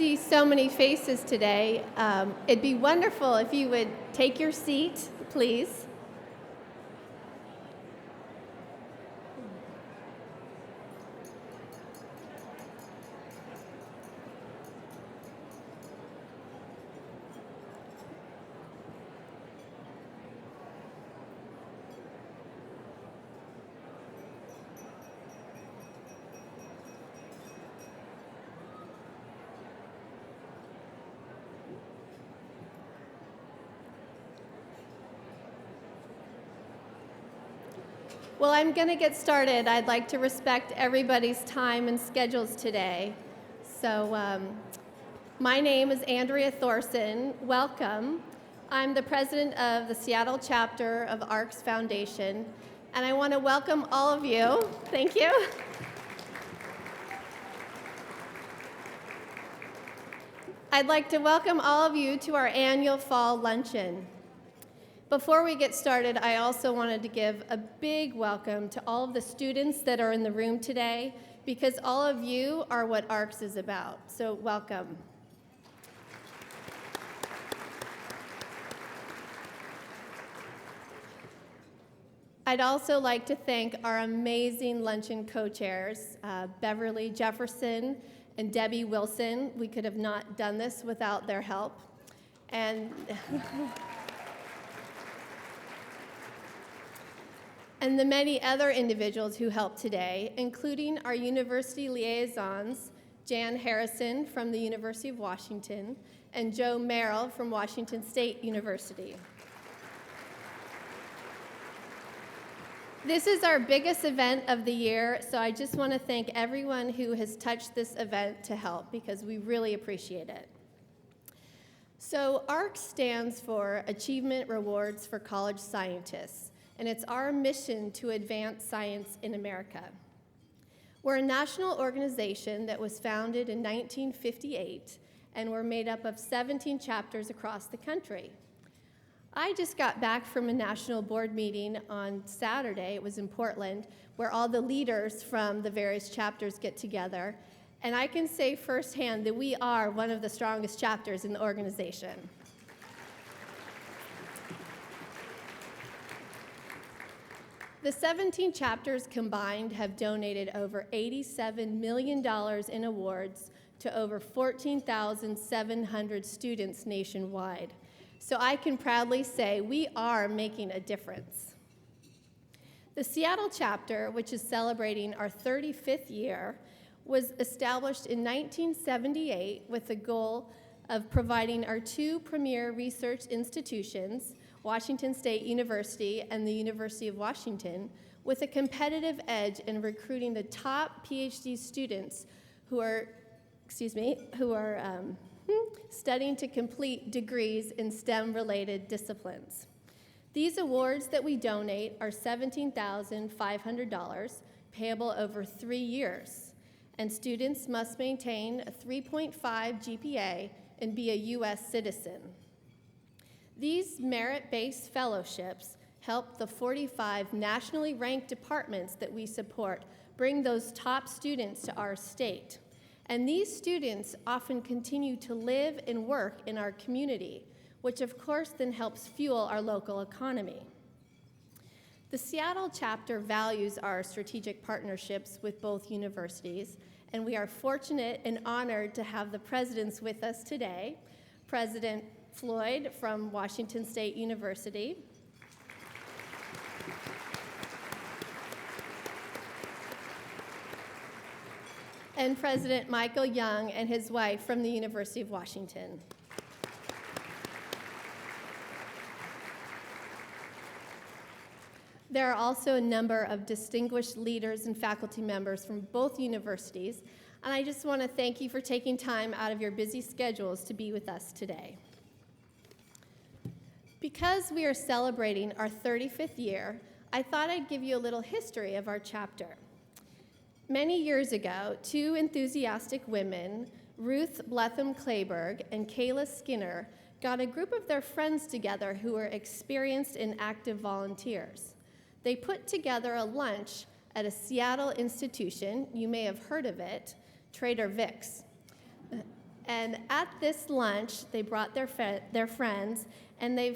see so many faces today. It'd be wonderful if you would take your seat, please. Well, I'm going to get started. I'd like to respect everybody's time and schedules today. So my name is Andrea Thorson. Welcome. I'm the president of the Seattle chapter of ARCS Foundation, and I want to welcome all of you. Thank you. I'd like to welcome all of you to our annual fall luncheon. Before we get started, I also wanted to give a big welcome to all of the students that are in the room today, because all of you are what ARCS is about, so welcome. I'd also like to thank our amazing luncheon co-chairs, Beverly Jefferson and Debbie Wilson. We could have not done this without their help. And the many other individuals who helped today, including our university liaisons, Jan Harrison from the University of Washington and Joe Merrill from Washington State University. This is our biggest event of the year, so I just want to thank everyone who has touched this event to help, because we really appreciate it. So ARCS stands for Achievement Rewards for College Scientists, and it's our mission to advance science in America. We're a national organization that was founded in 1958, and we're made up of 17 chapters across the country. I just got back from a national board meeting on Saturday. It was in Portland, where all the leaders from the various chapters get together, and I can say firsthand that we are one of the strongest chapters in the organization. The 17 chapters combined have donated over $87 million in awards to over 14,700 students nationwide. So I can proudly say we are making a difference. The Seattle chapter, which is celebrating our 35th year, was established in 1978 with the goal of providing our two premier research institutions, Washington State University and the University of Washington, with a competitive edge in recruiting the top PhD students who are studying to complete degrees in STEM-related disciplines. These awards that we donate are $17,500, payable over 3 years, and students must maintain a 3.5 GPA and be a U.S. citizen. These merit-based fellowships help the 45 nationally ranked departments that we support bring those top students to our state. And these students often continue to live and work in our community, which of course then helps fuel our local economy. The Seattle chapter values our strategic partnerships with both universities, and we are fortunate and honored to have the presidents with us today, President Floyd from Washington State University, and President Michael Young and his wife from the University of Washington. There are also a number of distinguished leaders and faculty members from both universities, and I just want to thank you for taking time out of your busy schedules to be with us today. Because we are celebrating our 35th year, I thought I'd give you a little history of our chapter. Many years ago, two enthusiastic women, Ruth Bletham Clayburgh and Kayla Skinner, got a group of their friends together who were experienced and active volunteers. They put together a lunch at a Seattle institution, you may have heard of it, Trader Vic's. And at this lunch, they brought their friends, and they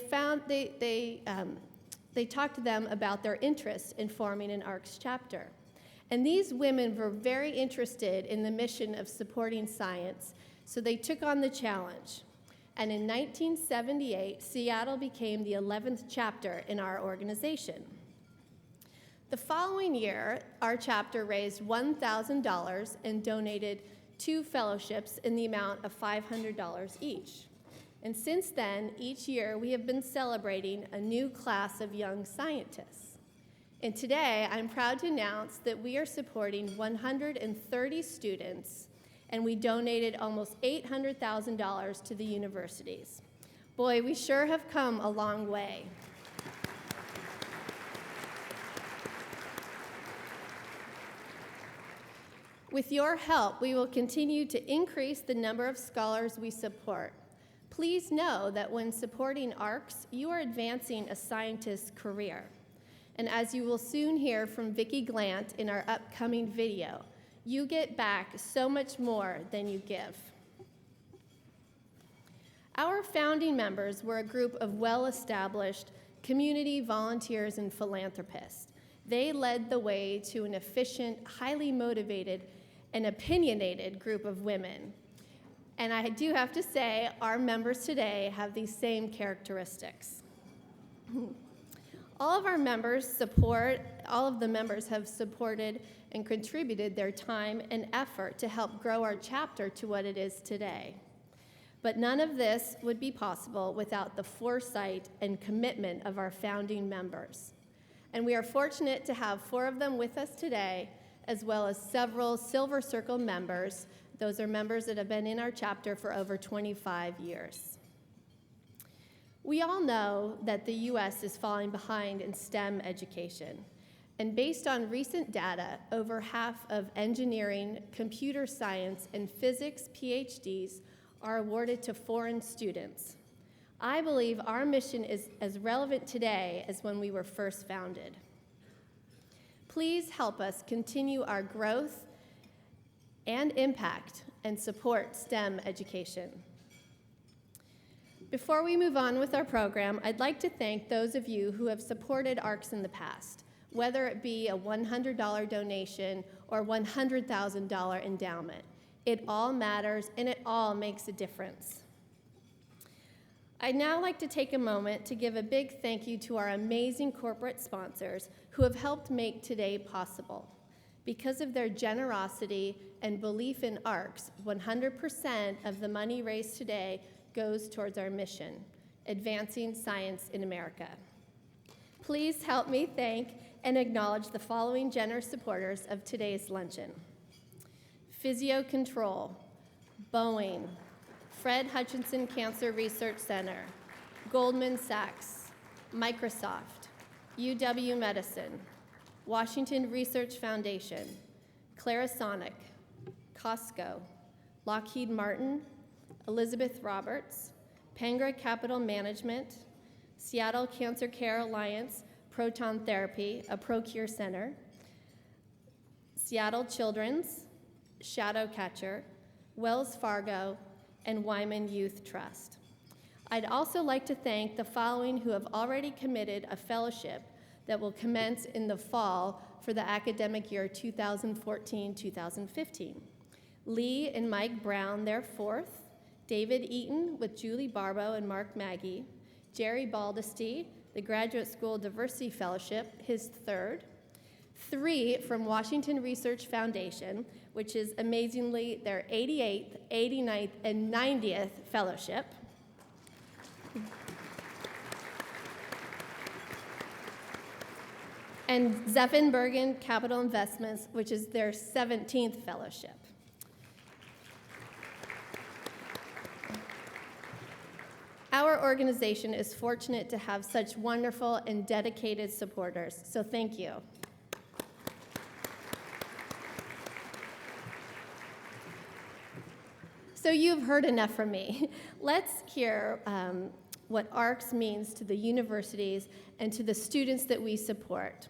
talked to them about their interest in forming an ARCS chapter. And these women were very interested in the mission of supporting science, so they took on the challenge. And in 1978, Seattle became the 11th chapter in our organization. The following year, our chapter raised $1,000 and donated 2 fellowships in the amount of $500 each. And since then, each year, we have been celebrating a new class of young scientists. And today, I'm proud to announce that we are supporting 130 students, and we donated almost $800,000 to the universities. Boy, we sure have come a long way. With your help, we will continue to increase the number of scholars we support. Please know that when supporting ARCS, you are advancing a scientist's career. And as you will soon hear from Vicki Glant in our upcoming video, you get back so much more than you give. Our founding members were a group of well-established community volunteers and philanthropists. They led the way to an efficient, highly motivated, and opinionated group of women. And I do have to say, our members today have these same characteristics. All of the members have supported and contributed their time and effort to help grow our chapter to what it is today. But none of this would be possible without the foresight and commitment of our founding members. And we are fortunate to have 4 of them with us today, as well as several Silver Circle members. Those are members that have been in our chapter for over 25 years. We all know that the U.S. is falling behind in STEM education. And based on recent data, over half of engineering, computer science, and physics PhDs are awarded to foreign students. I believe our mission is as relevant today as when we were first founded. Please help us continue our growth and impact and support STEM education. Before we move on with our program, I'd like to thank those of you who have supported ARCS in the past, whether it be a $100 donation or $100,000 endowment. It all matters, and it all makes a difference. I'd now like to take a moment to give a big thank you to our amazing corporate sponsors who have helped make today possible. Because of their generosity and belief in ARCS, 100% of the money raised today goes towards our mission, advancing science in America. Please help me thank and acknowledge the following generous supporters of today's luncheon. Physio Control, Boeing, Fred Hutchinson Cancer Research Center, Goldman Sachs, Microsoft, UW Medicine, Washington Research Foundation, Clarisonic, Costco, Lockheed Martin, Elizabeth Roberts, Pangra Capital Management, Seattle Cancer Care Alliance, Proton Therapy, a ProCure Center, Seattle Children's, Shadowcatcher, Wells Fargo, and Wyman Youth Trust. I'd also like to thank the following who have already committed a fellowship that will commence in the fall for the academic year 2014-2015. Lee and Mike Brown, their 4th, David Eaton with Julie Barbo and Mark Maggie, Jerry Baldesty, the Graduate School Diversity Fellowship, his 3rd, 3 from Washington Research Foundation, which is amazingly their 88th, 89th, and 90th fellowship. And Zeffenbergen Capital Investments, which is their 17th fellowship. Our organization is fortunate to have such wonderful and dedicated supporters, so thank you. So you've heard enough from me. Let's hear what ARCS means to the universities and to the students that we support.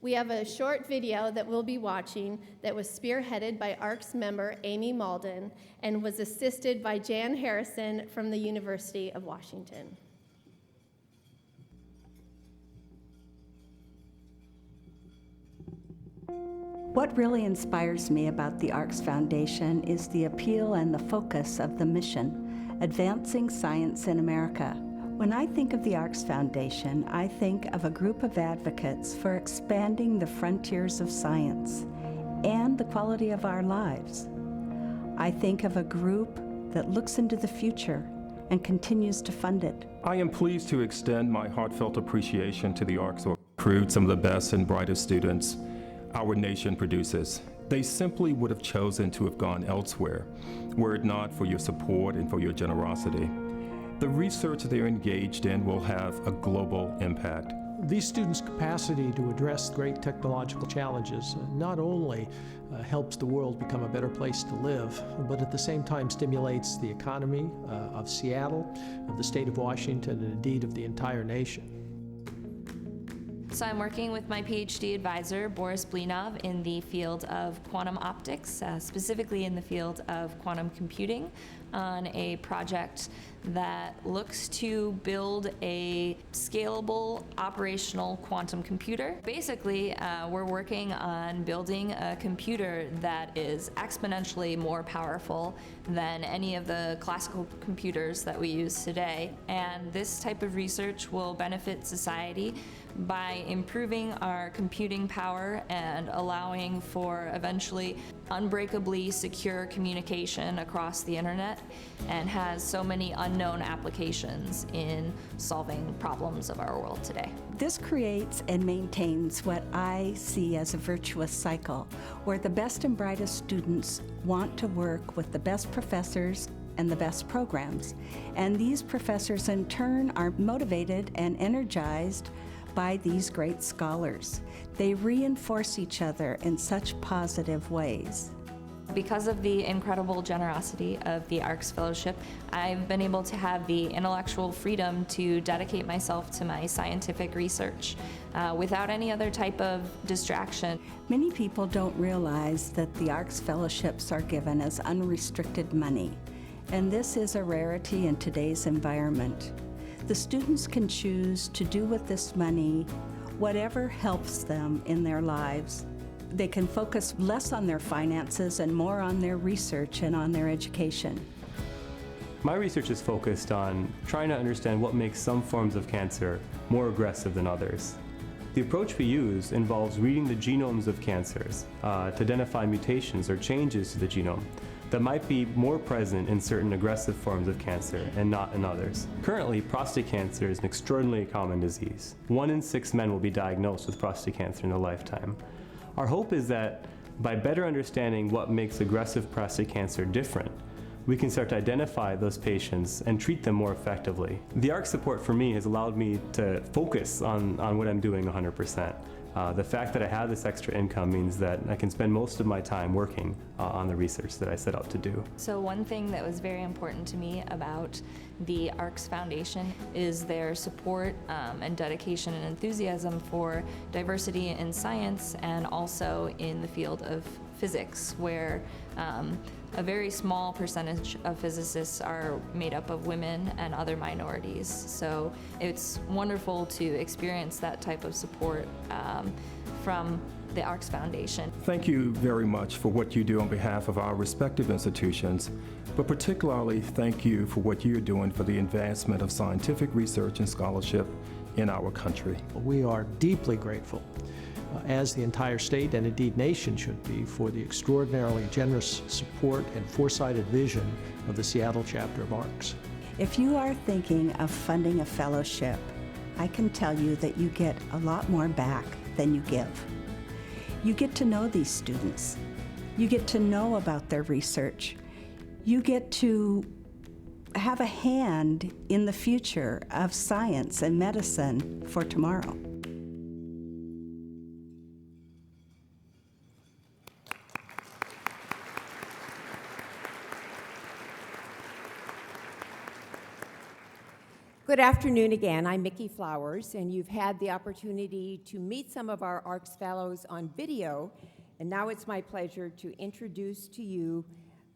We have a short video that we'll be watching that was spearheaded by ARCS member Amy Malden and was assisted by Jan Harrison from the University of Washington. What really inspires me about the ARCS Foundation is the appeal and the focus of the mission, advancing science in America. When I think of the ARCS Foundation, I think of a group of advocates for expanding the frontiers of science and the quality of our lives. I think of a group that looks into the future and continues to fund it. I am pleased to extend my heartfelt appreciation to the ARCS who recruit some of the best and brightest students our nation produces. They simply would have chosen to have gone elsewhere, were it not for your support and for your generosity. The research they're engaged in will have a global impact. These students' capacity to address great technological challenges not only helps the world become a better place to live, but at the same time stimulates the economy of Seattle, of the state of Washington, and indeed of the entire nation. So I'm working with my PhD advisor, Boris Blinov, in the field of quantum optics, specifically in the field of quantum computing, on a project that looks to build a scalable operational quantum computer. Basically, we're working on building a computer that is exponentially more powerful than any of the classical computers that we use today. And this type of research will benefit society by improving our computing power and allowing for eventually unbreakably secure communication across the internet, and has so many unknown applications in solving problems of our world today. This creates and maintains what I see as a virtuous cycle, where the best and brightest students want to work with the best professors and the best programs. And these professors in turn are motivated and energized by these great scholars. They reinforce each other in such positive ways. Because of the incredible generosity of the ARCS Fellowship, I've been able to have the intellectual freedom to dedicate myself to my scientific research without any other type of distraction. Many people don't realize that the ARCS Fellowships are given as unrestricted money, and this is a rarity in today's environment. The students can choose to do with this money whatever helps them in their lives. They can focus less on their finances and more on their research and on their education. My research is focused on trying to understand what makes some forms of cancer more aggressive than others. The approach we use involves reading the genomes of cancers to identify mutations or changes to the genome that might be more present in certain aggressive forms of cancer and not in others. Currently, prostate cancer is an extraordinarily common disease. 1 in 6 men will be diagnosed with prostate cancer in their lifetime. Our hope is that by better understanding what makes aggressive prostate cancer different, we can start to identify those patients and treat them more effectively. The ARC support for me has allowed me to focus on what I'm doing 100%. The fact that I have this extra income means that I can spend most of my time working on the research that I set out to do. So one thing that was very important to me about the ARCS Foundation is their support and dedication and enthusiasm for diversity in science and also in the field of physics, where a very small percentage of physicists are made up of women and other minorities. So it's wonderful to experience that type of support from the ARCS Foundation. Thank you very much for what you do on behalf of our respective institutions, but particularly thank you for what you're doing for the advancement of scientific research and scholarship in our country. We are deeply grateful, as the entire state and indeed nation should be, for the extraordinarily generous support and foresighted vision of the Seattle chapter of ARCS. If you are thinking of funding a fellowship, I can tell you that you get a lot more back than you give. You get to know these students. You get to know about their research. You get to have a hand in the future of science and medicine for tomorrow. Good afternoon again. I'm Mickey Flowers, and you've had the opportunity to meet some of our ARCS Fellows on video, and now it's my pleasure to introduce to you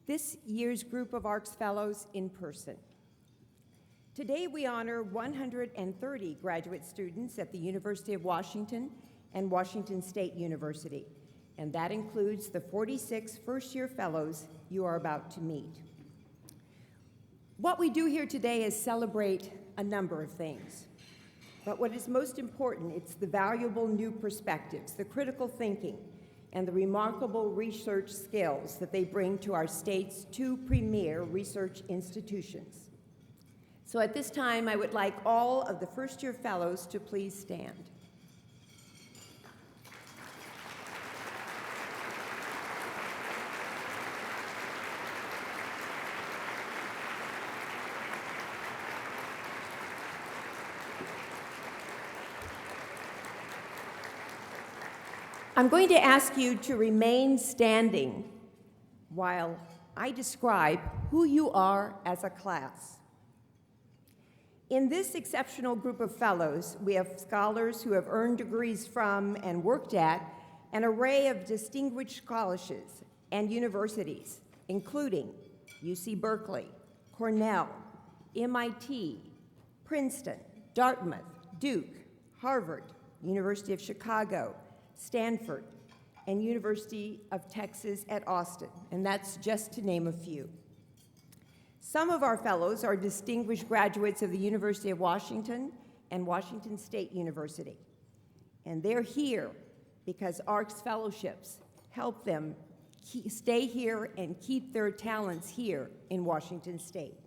this year's group of ARCS Fellows in person. Today we honor 130 graduate students at the University of Washington and Washington State University, and that includes the 46 first-year fellows you are about to meet. What we do here today is celebrate a number of things. But what is most important, it's the valuable new perspectives, the critical thinking, and the remarkable research skills that they bring to our state's two premier research institutions. So at this time, I would like all of the first-year fellows to please stand. I'm going to ask you to remain standing while I describe who you are as a class. In this exceptional group of fellows, we have scholars who have earned degrees from and worked at an array of distinguished colleges and universities, including UC Berkeley, Cornell, MIT, Princeton, Dartmouth, Duke, Harvard, University of Chicago, Stanford, and University of Texas at Austin, and that's just to name a few. Some of our fellows are distinguished graduates of the University of Washington and Washington State University, and they're here because ARCS fellowships help them stay here and keep their talents here in Washington State.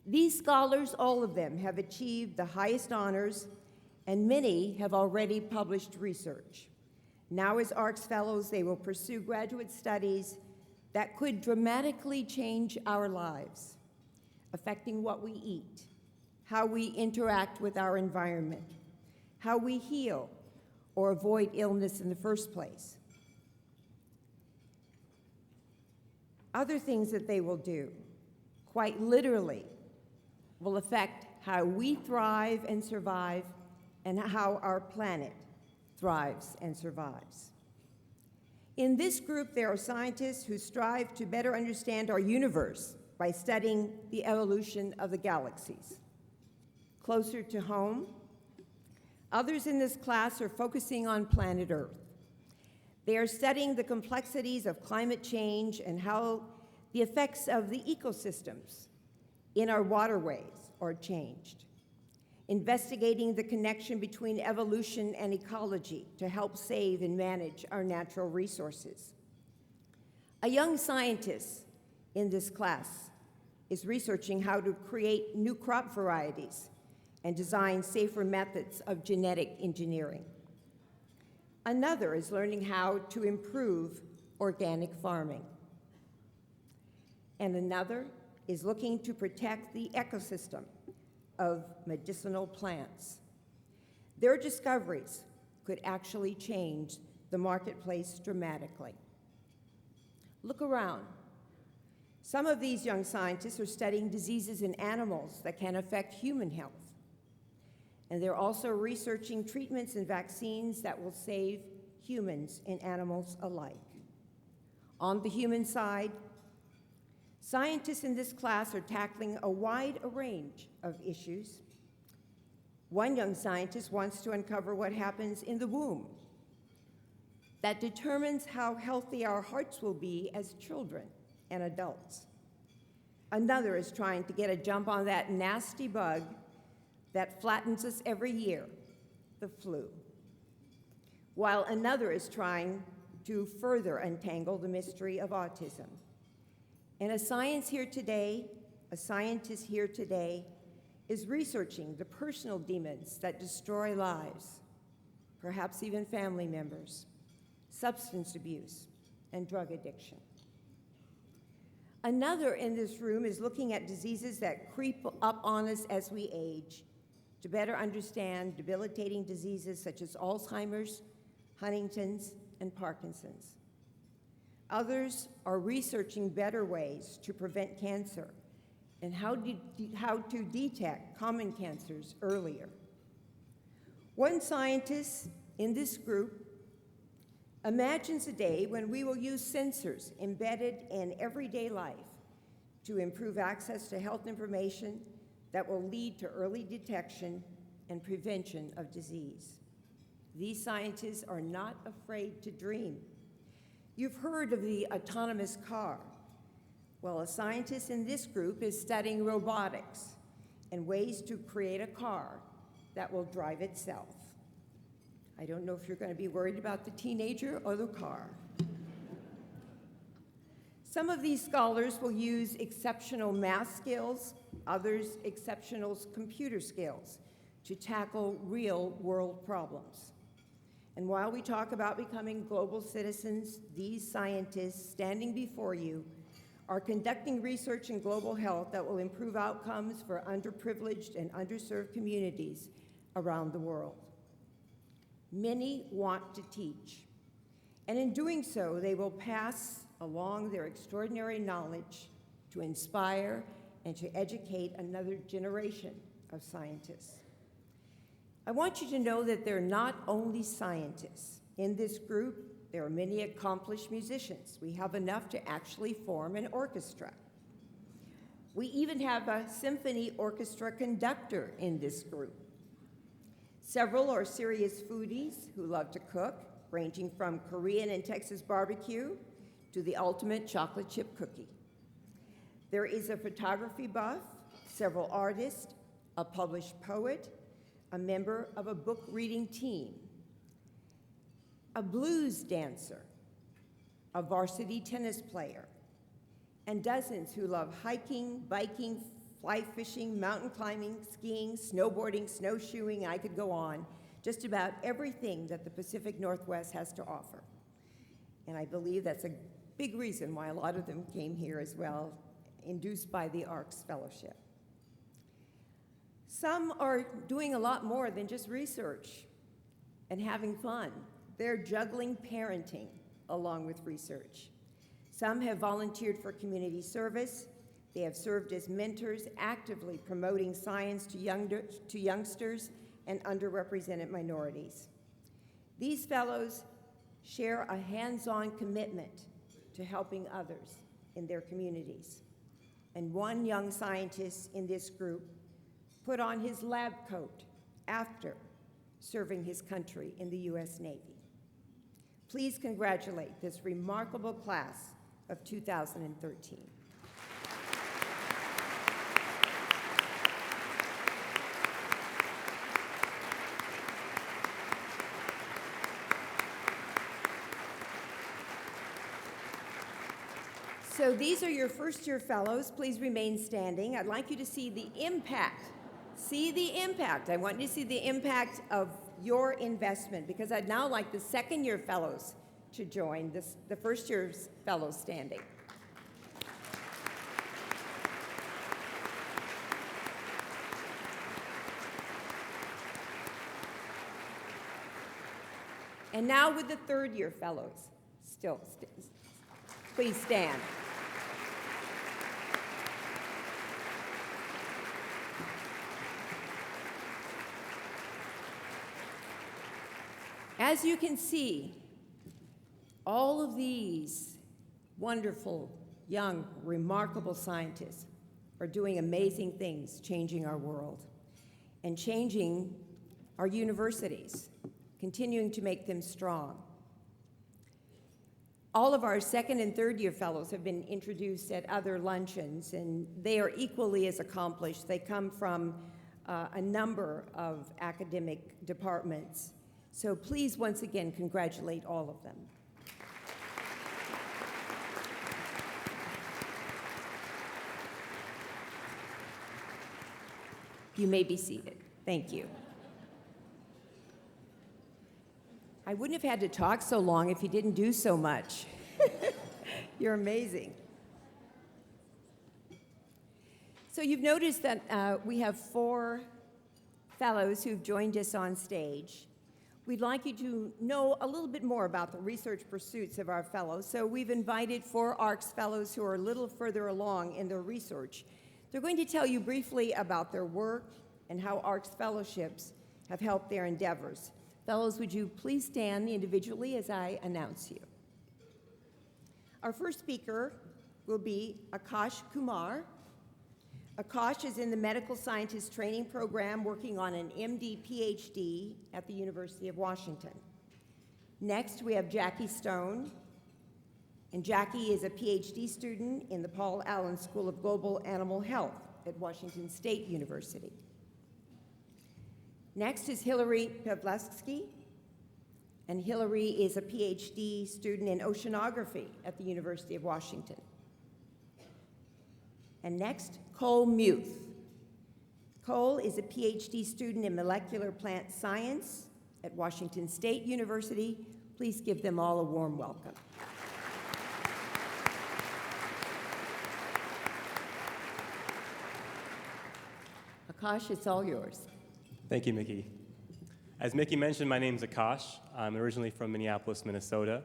These scholars, all of them, have achieved the highest honors, and many have already published research. Now as ARCS Fellows, they will pursue graduate studies that could dramatically change our lives, affecting what we eat, how we interact with our environment, how we heal or avoid illness in the first place. Other things that they will do, quite literally, will affect how we thrive and survive and how our planet thrives and survives. In this group, there are scientists who strive to better understand our universe by studying the evolution of the galaxies. Closer to home, others in this class are focusing on planet Earth. They are studying the complexities of climate change and how the effects of the ecosystems in our waterways are changed. Investigating the connection between evolution and ecology to help save and manage our natural resources. A young scientist in this class is researching how to create new crop varieties and design safer methods of genetic engineering. Another is learning how to improve organic farming. And another is looking to protect the ecosystem of medicinal plants. Their discoveries could actually change the marketplace dramatically. Look around. Some of these young scientists are studying diseases in animals that can affect human health. And they're also researching treatments and vaccines that will save humans and animals alike. On the human side, scientists in this class are tackling a wide range of issues. One young scientist wants to uncover what happens in the womb that determines how healthy our hearts will be as children and adults. Another is trying to get a jump on that nasty bug that flattens us every year, the flu. While another is trying to further untangle the mystery of autism. And a scientist here today is researching the personal demons that destroy lives, perhaps even family members, substance abuse, and drug addiction. Another in this room is looking at diseases that creep up on us as we age to better understand debilitating diseases such as Alzheimer's, Huntington's, and Parkinson's. Others are researching better ways to prevent cancer and how to detect common cancers earlier. One scientist in this group imagines a day when we will use sensors embedded in everyday life to improve access to health information that will lead to early detection and prevention of disease. These scientists are not afraid to dream. You've heard of the autonomous car. Well, a scientist in this group is studying robotics and ways to create a car that will drive itself. I don't know if you're going to be worried about the teenager or the car. Some of these scholars will use exceptional math skills, others exceptional computer skills to tackle real-world problems. And while we talk about becoming global citizens, these scientists standing before you are conducting research in global health that will improve outcomes for underprivileged and underserved communities around the world. Many want to teach, and in doing so, they will pass along their extraordinary knowledge to inspire and to educate another generation of scientists. I want you to know that they're not only scientists. In this group, there are many accomplished musicians. We have enough to actually form an orchestra. We even have a symphony orchestra conductor in this group. Several are serious foodies who love to cook, ranging from Korean and Texas barbecue to the ultimate chocolate chip cookie. There is a photography buff, several artists, a published poet, a member of a book reading team, a blues dancer, a varsity tennis player, and dozens who love hiking, biking, fly fishing, mountain climbing, skiing, snowboarding, snowshoeing, I could go on, just about everything that the Pacific Northwest has to offer. And I believe that's a big reason why a lot of them came here as well, induced by the ARCS Fellowship. Some are doing a lot more than just research and having fun. They're juggling parenting along with research. Some have volunteered for community service. They have served as mentors, actively promoting science to youngsters and underrepresented minorities. These fellows share a hands-on commitment to helping others in their communities. And one young scientist in this group put on his lab coat after serving his country in the U.S. Navy. Please congratulate this remarkable class of 2013. So these are your first-year fellows. Please remain standing. I'd like you to see the impact. See the impact. I want you to see the impact of your investment, because I'd now like the second-year fellows to join the first-year fellows standing. And now with the third-year fellows. Please stand. As you can see, all of these wonderful, young, remarkable scientists are doing amazing things, changing our world and changing our universities, continuing to make them strong. All of our second and third year fellows have been introduced at other luncheons, and they are equally as accomplished. They come from a number of academic departments. So please, once again, congratulate all of them. You may be seated. Thank you. I wouldn't have had to talk so long if you didn't do so much. You're amazing. So you've noticed that we have 4 fellows who've joined us on stage. We'd like you to know a little bit more about the research pursuits of our fellows. So we've invited 4 ARCS fellows who are a little further along in their research They're going to tell you briefly about their work and how ARCS fellowships have helped their endeavors. Fellows, would you please stand individually as I announce you? Our first speaker will be Akash Kumar. Akash is in the Medical Scientist Training Program working on an MD PhD at the University of Washington. Next, we have Jackie Stone. And Jackie is a PhD student in the Paul Allen School of Global Animal Health at Washington State University. Next is Hillary Pavlevsky, and Hillary is a PhD student in oceanography at the University of Washington. And next, Cole Muth. Cole is a PhD student in molecular plant science at Washington State University. Please give them all a warm welcome. Akash, it's all yours. Thank you, Mickey. As Mickey mentioned, my name's Akash. I'm originally from Minneapolis, Minnesota.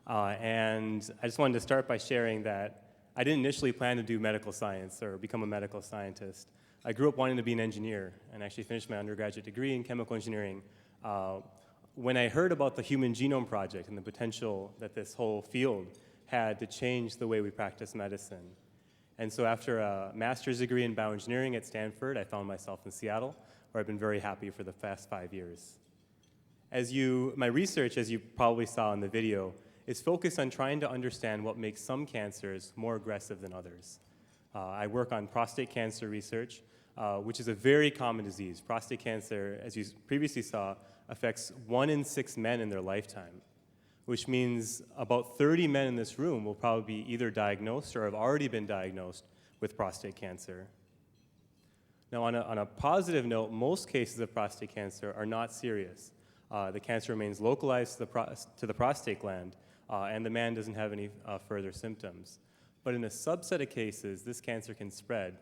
And I just wanted to start by sharing that I didn't initially plan to do medical science or become a medical scientist. I grew up wanting to be an engineer and actually finished my undergraduate degree in chemical engineering. When I heard about the Human Genome Project and the potential that this whole field had to change the way we practice medicine. And so after a master's degree in bioengineering at Stanford, I found myself in Seattle, where I've been very happy for the past 5 years. My research, as you probably saw in the video, is focused on trying to understand what makes some cancers more aggressive than others. I work on prostate cancer research, which is a very common disease. Prostate cancer, as you previously saw, affects 1 in 6 men in their lifetime, which means about 30 men in this room will probably be either diagnosed or have already been diagnosed with prostate cancer. Now, on a positive note, most cases of prostate cancer are not serious. The cancer remains localized to the prostate gland, and the man doesn't have any further symptoms. But in a subset of cases, this cancer can spread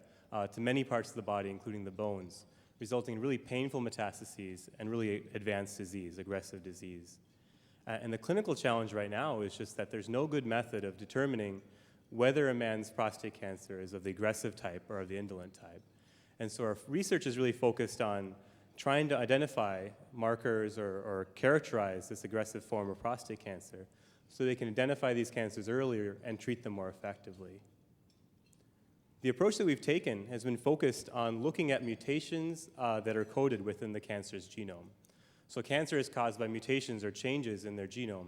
to many parts of the body, including the bones, resulting in really painful metastases and really advanced disease, aggressive disease. And the clinical challenge right now is just that there's no good method of determining whether a man's prostate cancer is of the aggressive type or of the indolent type. And so our research is really focused on trying to identify markers or characterize this aggressive form of prostate cancer so they can identify these cancers earlier and treat them more effectively. The approach that we've taken has been focused on looking at mutations that are coded within the cancer's genome. So cancer is caused by mutations or changes in their genome.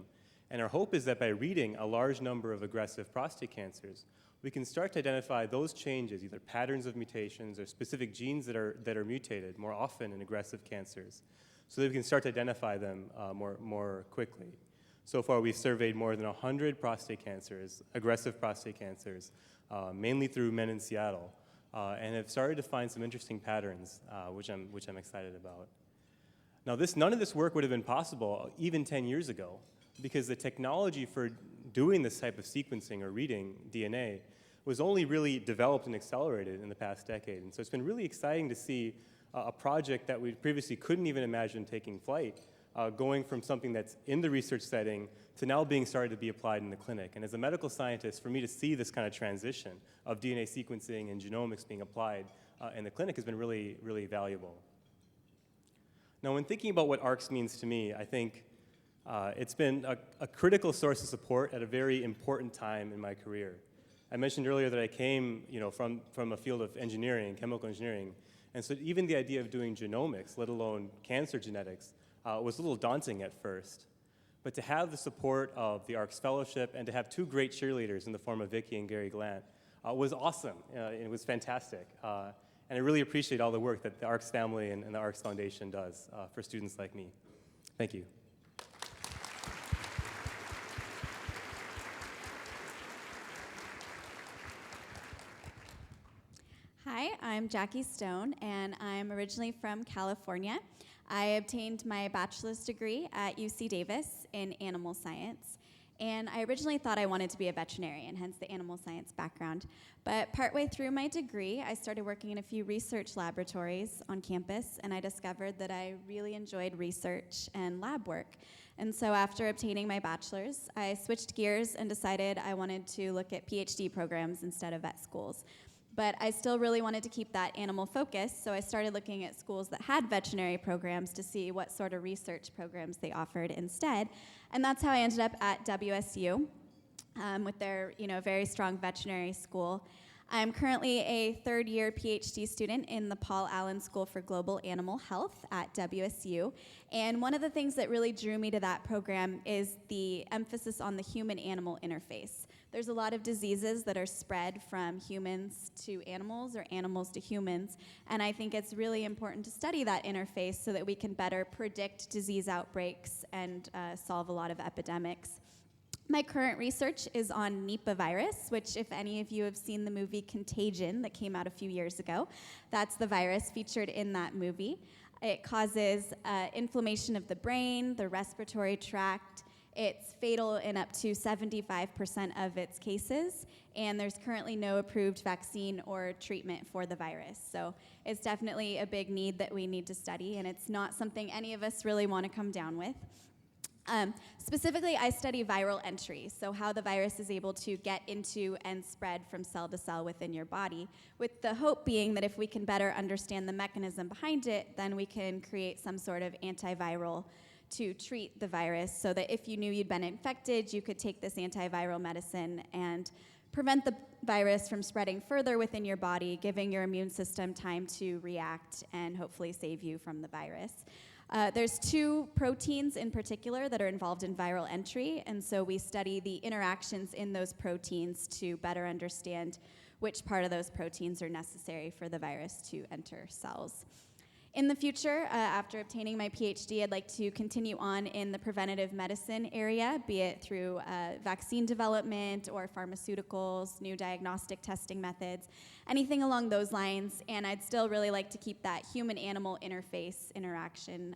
And our hope is that by reading a large number of aggressive prostate cancers, we can start to identify those changes, either patterns of mutations or specific genes that are mutated more often in aggressive cancers, so that we can start to identify them more quickly. So far, we've surveyed more than 100 prostate cancers, aggressive prostate cancers, mainly through men in Seattle, and have started to find some interesting patterns, which I'm excited about. Now, none of this work would have been possible even 10 years ago, because the technology for doing this type of sequencing or reading DNA was only really developed and accelerated in the past decade. And so it's been really exciting to see a project that we previously couldn't even imagine taking flight, going from something that's in the research setting to now being started to be applied in the clinic. And as a medical scientist, for me to see this kind of transition of DNA sequencing and genomics being applied in the clinic has been really, really valuable. Now, when thinking about what ARCS means to me, I think it's been a critical source of support at a very important time in my career. I mentioned earlier that I came from a field of engineering, chemical engineering, and so even the idea of doing genomics, let alone cancer genetics, was a little daunting at first. But to have the support of the ARCS Fellowship and to have two great cheerleaders in the form of Vicki and Gary Glant was awesome. It was fantastic. And I really appreciate all the work that the ARCS family and the ARCS Foundation does for students like me. Thank you. Hi, I'm Jackie Stone, and I'm originally from California. I obtained my bachelor's degree at UC Davis in animal science, and I originally thought I wanted to be a veterinarian, hence the animal science background. But partway through my degree, I started working in a few research laboratories on campus, and I discovered that I really enjoyed research and lab work. And so after obtaining my bachelor's, I switched gears and decided I wanted to look at PhD programs instead of vet schools. But I still really wanted to keep that animal focus, so I started looking at schools that had veterinary programs to see what sort of research programs they offered instead. And that's how I ended up at WSU with their very strong veterinary school. I'm currently a third-year PhD student in the Paul Allen School for Global Animal Health at WSU. And one of the things that really drew me to that program is the emphasis on the human-animal interface. There's a lot of diseases that are spread from humans to animals or animals to humans, and I think it's really important to study that interface so that we can better predict disease outbreaks and solve a lot of epidemics. My current research is on Nipah virus, which if any of you have seen the movie Contagion that came out a few years ago, that's the virus featured in that movie. It causes inflammation of the brain, the respiratory tract. It's fatal in up to 75% of its cases, and there's currently no approved vaccine or treatment for the virus. So it's definitely a big need that we need to study, and it's not something any of us really want to come down with. Specifically, I study viral entry, so how the virus is able to get into and spread from cell to cell within your body, with the hope being that if we can better understand the mechanism behind it, then we can create some sort of antiviral to treat the virus so that if you knew you'd been infected, you could take this antiviral medicine and prevent the virus from spreading further within your body, giving your immune system time to react and hopefully save you from the virus. There's two proteins in particular that are involved in viral entry, and so we study the interactions in those proteins to better understand which part of those proteins are necessary for the virus to enter cells. In the future, after obtaining my PhD, I'd like to continue on in the preventative medicine area, be it through vaccine development or pharmaceuticals, new diagnostic testing methods, anything along those lines. And I'd still really like to keep that human-animal interface interaction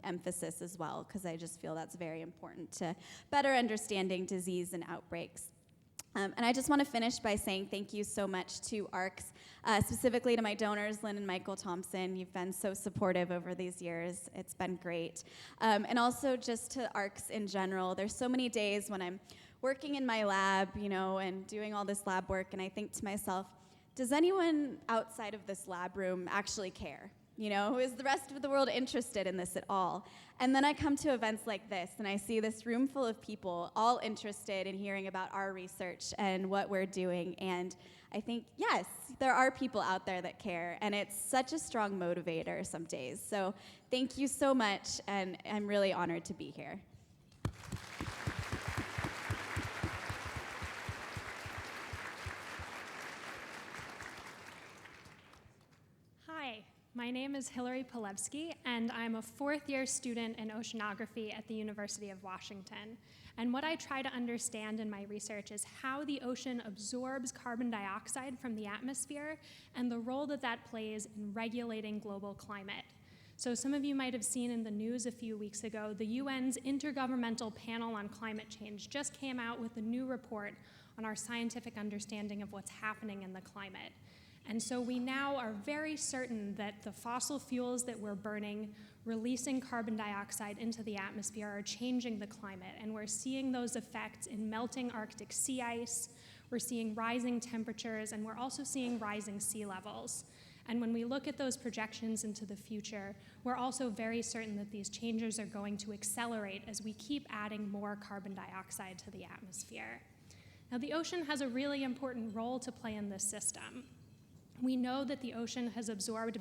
emphasis as well, because I just feel that's very important to better understanding disease and outbreaks. And I just want to finish by saying thank you so much to ARCS, specifically to my donors, Lynn and Michael Thompson. You've been so supportive over these years. It's been great. And also just to ARCS in general. There's so many days when I'm working in my lab, and doing all this lab work, and I think to myself, does anyone outside of this lab room actually care? Is the rest of the world interested in this at all? And then I come to events like this, and I see this room full of people all interested in hearing about our research and what we're doing. And I think, yes, there are people out there that care, and it's such a strong motivator some days. So thank you so much, and I'm really honored to be here. Hi, my name is Hillary Polewski, and I'm a fourth-year student in oceanography at the University of Washington. And what I try to understand in my research is how the ocean absorbs carbon dioxide from the atmosphere and the role that that plays in regulating global climate. So some of you might have seen in the news a few weeks ago, the UN's Intergovernmental Panel on Climate Change just came out with a new report on our scientific understanding of what's happening in the climate. And so we now are very certain that the fossil fuels that we're burning, releasing carbon dioxide into the atmosphere, are changing the climate. And we're seeing those effects in melting Arctic sea ice, we're seeing rising temperatures, and we're also seeing rising sea levels. And when we look at those projections into the future, we're also very certain that these changes are going to accelerate as we keep adding more carbon dioxide to the atmosphere. Now, the ocean has a really important role to play in this system. We know that the ocean has absorbed